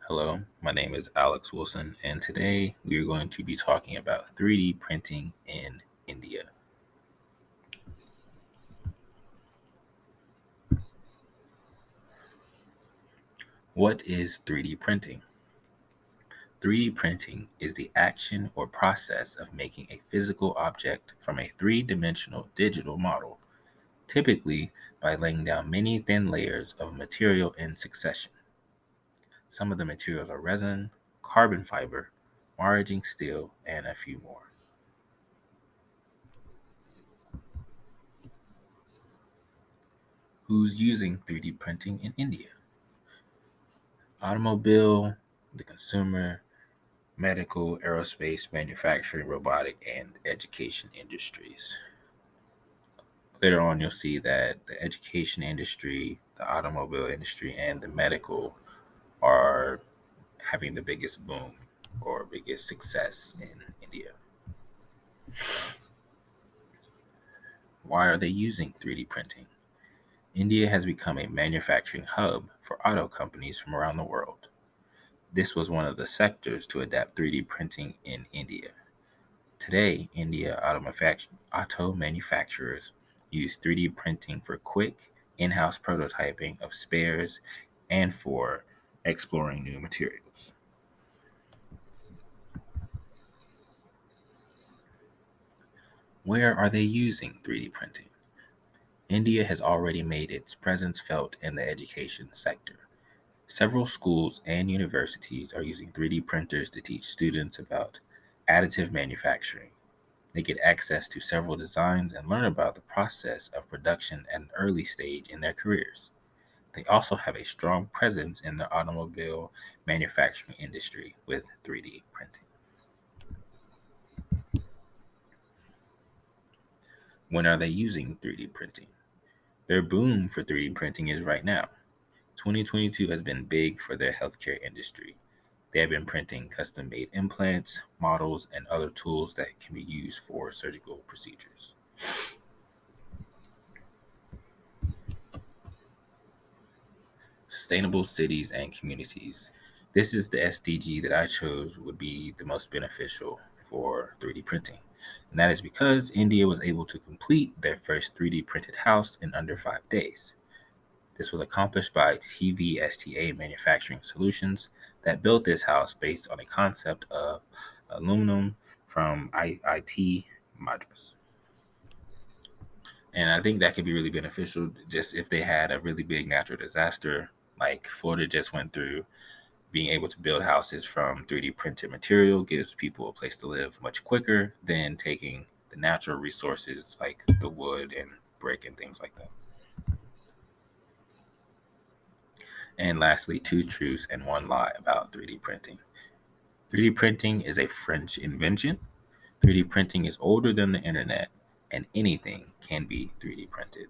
Hello, my name is Alex Wilson, and today we are going to be talking about 3D printing in India. What is 3D printing? 3D printing is the action or process of making a physical object from a three-dimensional digital model, typically by laying down many thin layers of material in succession. Some of the materials are resin, carbon fiber, maraging steel, and a few more. Who's using 3D printing in India? Automobile, the consumer, medical, aerospace, manufacturing, robotic, and education industries. Later on, you'll see that the education industry, the automobile industry, and the medical are having the biggest boom or biggest success in India. Why are they using 3D printing? India has become a manufacturing hub for auto companies from around the world. This was one of the sectors to adapt 3D printing in India. Today, India auto manufacturers use 3D printing for quick in-house prototyping of spares and for exploring new materials. Where are they using 3D printing? India has already made its presence felt in the education sector. Several schools and universities are using 3D printers to teach students about additive manufacturing. They get access to several designs and learn about the process of production at an early stage in their careers. They also have a strong presence in the automobile manufacturing industry with 3D printing. When are they using 3D printing? Their boom for 3D printing is right now. 2022 has been big for their healthcare industry. They have been printing custom made implants, models, and other tools that can be used for surgical procedures. Sustainable cities and communities. This is the SDG that I chose would be the most beneficial for 3D printing. And that is because India was able to complete their first 3D printed house in under 5 days. This was accomplished by TVSTA Manufacturing Solutions that built this house based on a concept of aluminum from IIT Madras. And I think that could be really beneficial just if they had a really big natural disaster like Florida just went through. Being able to build houses from 3D printed material gives people a place to live much quicker than taking the natural resources like the wood and brick and things like that. And lastly, two truths and one lie about 3D printing. 3D printing is a French invention. 3D printing is older than the internet, and anything can be 3D printed.